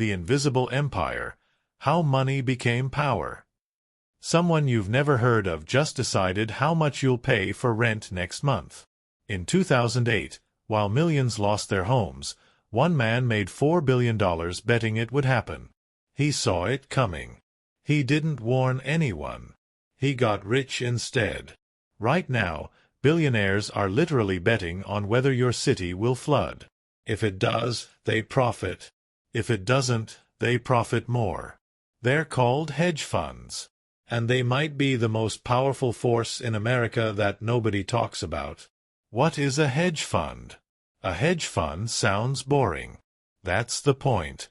The Invisible Empire: How Money Became Power. Someone you've never heard of just decided how much you'll pay for rent next month. In 2008, while millions lost their homes, one man made $4 billion betting it would happen. He saw it coming. He didn't warn anyone. He got rich instead. Right now, billionaires are literally betting on whether your city will flood. If it does, they profit. If it doesn't, they profit more. They're called hedge funds. And they might be the most powerful force in America that nobody talks about. What is a hedge fund? A hedge fund sounds boring. That's the point.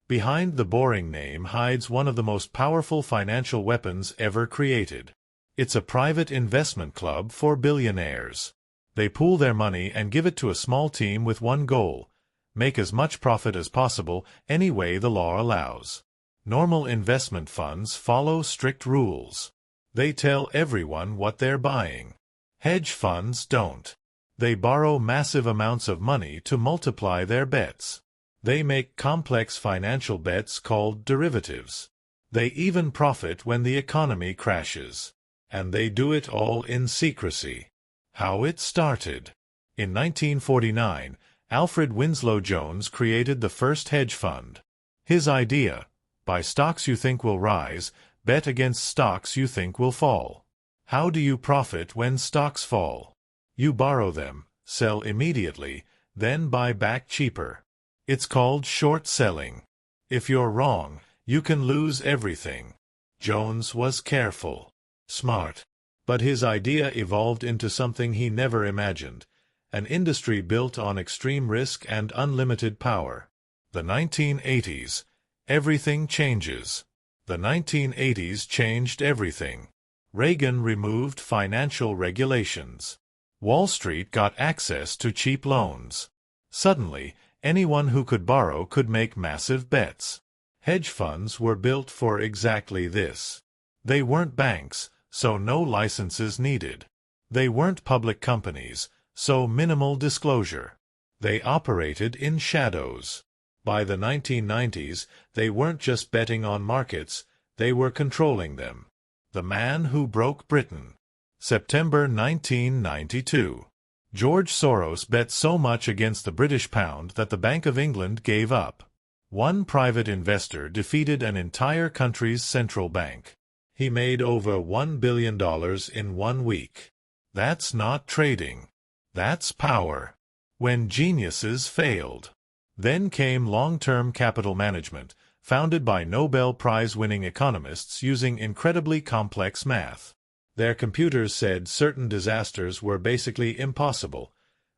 Behind the boring name hides one of the most powerful financial weapons ever created. It's a private investment club for billionaires. They pool their money and give it to a small team with one goal: make as much profit as possible any way the law allows. Normal investment funds follow strict rules. They tell everyone what they're buying. Hedge funds don't. They borrow massive amounts of money to multiply their bets. They make complex financial bets called derivatives. They even profit when the economy crashes. And they do it all in secrecy. How it started. In 1949, Alfred Winslow Jones created the first hedge fund. His idea: buy stocks you think will rise, bet against stocks you think will fall. How do you profit when stocks fall? You borrow them, sell immediately, then buy back cheaper. It's called short selling. If you're wrong, you can lose everything. Jones was careful, smart. But his idea evolved into something he never imagined: an industry built on extreme risk and unlimited power. The 1980s. Everything changes. The 1980s changed everything. Reagan removed financial regulations. Wall Street got access to cheap loans. Suddenly, anyone who could borrow could make massive bets. Hedge funds were built for exactly this. They weren't banks, so no licenses needed. They weren't public companies, so minimal disclosure. They operated in shadows. By the 1990s, they weren't just betting on markets, they were controlling them. The Man Who Broke Britain. September 1992. George Soros bet so much against the British pound that the Bank of England gave up. One private investor defeated an entire country's central bank. He made over $1 billion in 1 week. That's not trading. That's power. When geniuses failed. Then came long-term capital management, founded by Nobel Prize-winning economists using incredibly complex math. Their computers said certain disasters were basically impossible,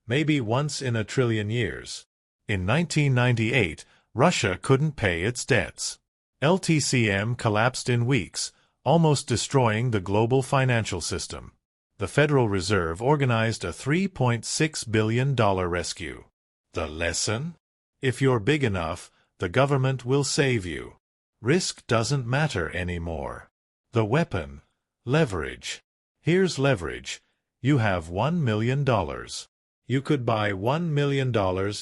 maybe once in a trillion years. In 1998, Russia couldn't pay its debts. LTCM collapsed in weeks, almost destroying the global financial system. The Federal Reserve organized a $3.6 billion rescue. The lesson? If you're big enough, the government will save you. Risk doesn't matter anymore. The weapon: leverage. Here's leverage. You have $1 million. You could buy $1 million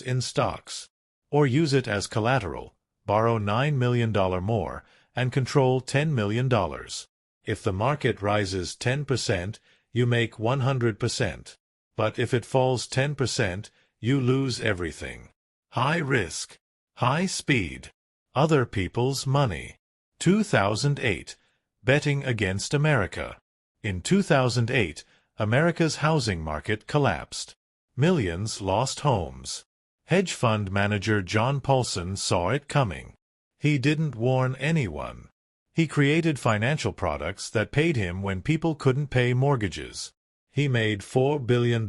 in stocks. Or use it as collateral, borrow $9 million more, and control $10 million. If the market rises 10%, you make 100%. But if it falls 10%, you lose everything. High risk. High speed. Other people's money. 2008. Betting against America. In 2008, America's housing market collapsed. Millions lost homes. Hedge fund manager John Paulson saw it coming. He didn't warn anyone. He created financial products that paid him when people couldn't pay mortgages. He made $4 billion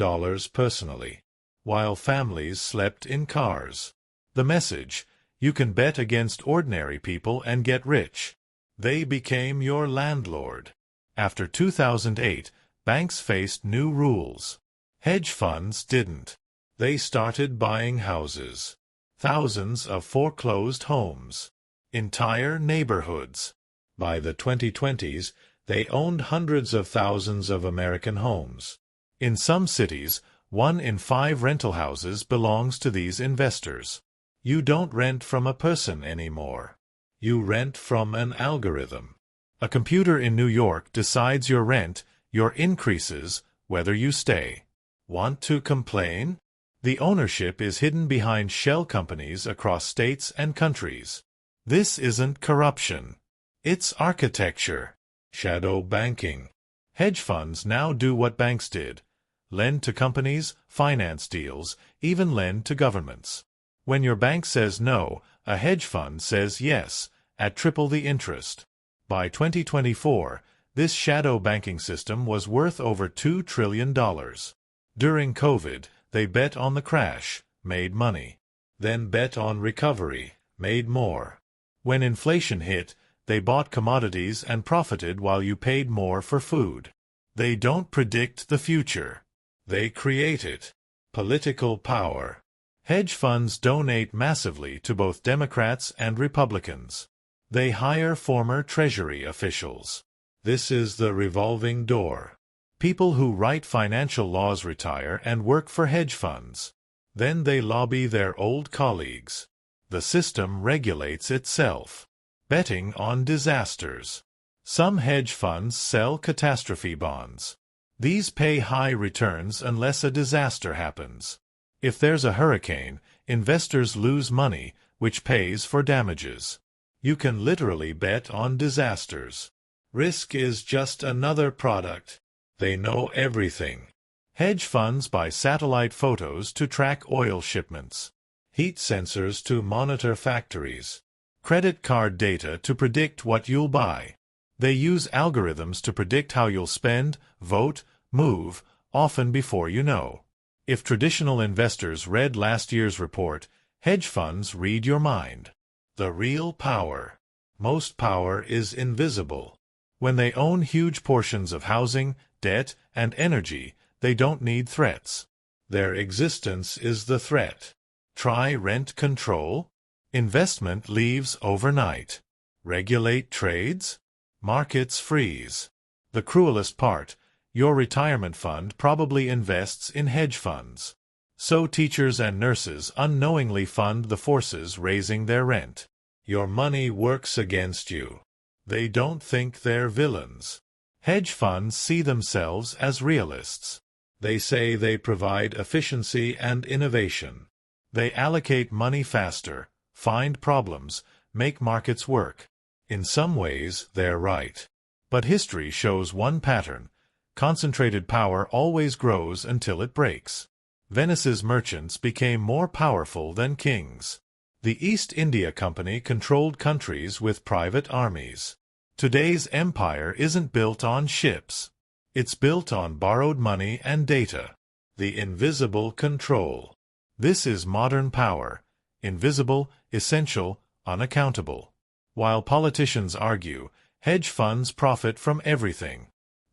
personally, while families slept in cars. The message: you can bet against ordinary people and get rich. They became your landlord. After 2008, banks faced new rules. Hedge funds didn't. They started buying houses. Thousands of foreclosed homes. Entire neighborhoods. By the 2020s, they owned hundreds of thousands of American homes. In some cities, 1 in 5 rental houses belongs to these investors. You don't rent from a person anymore. You rent from an algorithm. A computer in New York decides your rent, your increases, whether you stay. Want to complain? The ownership is hidden behind shell companies across states and countries. This isn't corruption. It's architecture. Shadow banking. Hedge funds now do what banks did. Lend to companies, finance deals, even lend to governments. When your bank says no, a hedge fund says yes, at triple the interest. By 2024, this shadow banking system was worth over $2 trillion. During COVID, they bet on the crash, made money. Then bet on recovery, made more. When inflation hit, they bought commodities and profited while you paid more for food. They don't predict the future. They create it. Political power. Hedge funds donate massively to both Democrats and Republicans. They hire former Treasury officials. This is the revolving door. People who write financial laws retire and work for hedge funds. Then they lobby their old colleagues. The system regulates itself. Betting on disasters. Some hedge funds sell catastrophe bonds. These pay high returns unless a disaster happens. If there's a hurricane, investors lose money, which pays for damages. You can literally bet on disasters. Risk is just another product. They know everything. Hedge funds buy satellite photos to track oil shipments. Heat sensors to monitor factories. Credit card data to predict what you'll buy. They use algorithms to predict how you'll spend, vote, move, often before you know. If traditional investors read last year's report, hedge funds read your mind. The real power. Most power is invisible. When they own huge portions of housing, debt, and energy, they don't need threats. Their existence is the threat. Try rent control. Investment leaves overnight. Regulate trades. Markets freeze. The cruelest part, your retirement fund probably invests in hedge funds. So teachers and nurses unknowingly fund the forces raising their rent. Your money works against you. They don't think they're villains. Hedge funds see themselves as realists. They say they provide efficiency and innovation. They allocate money faster, find problems, make markets work. In some ways, they're right. But history shows one pattern. Concentrated power always grows until it breaks. Venice's merchants became more powerful than kings. The East India Company controlled countries with private armies. Today's empire isn't built on ships. It's built on borrowed money and data. The invisible control. This is modern power. Invisible, essential, unaccountable. While politicians argue, hedge funds profit from everything.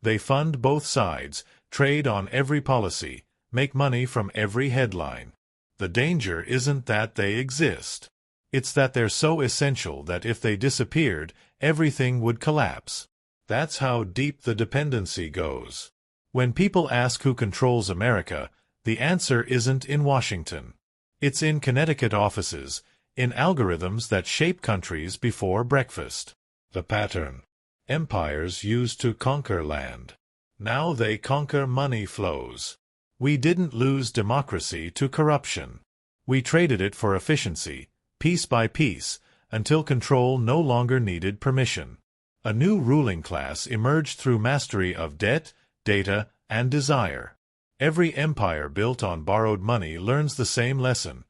They fund both sides, trade on every policy, make money from every headline. The danger isn't that they exist. It's that they're so essential that if they disappeared, everything would collapse. That's how deep the dependency goes. When people ask who controls America, the answer isn't in Washington. It's in Connecticut offices, in algorithms that shape countries before breakfast. The pattern. Empires used to conquer land. Now they conquer money flows. We didn't lose democracy to corruption. We traded it for efficiency, piece by piece, until control no longer needed permission. A new ruling class emerged through mastery of debt, data, and desire. Every empire built on borrowed money learns the same lesson.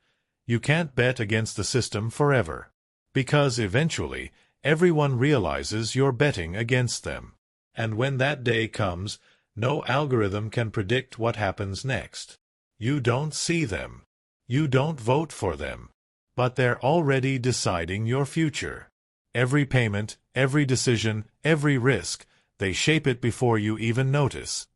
You can't bet against the system forever. Because eventually, everyone realizes you're betting against them. And when that day comes, no algorithm can predict what happens next. You don't see them. You don't vote for them. But they're already deciding your future. Every payment, every decision, every risk, they shape it before you even notice.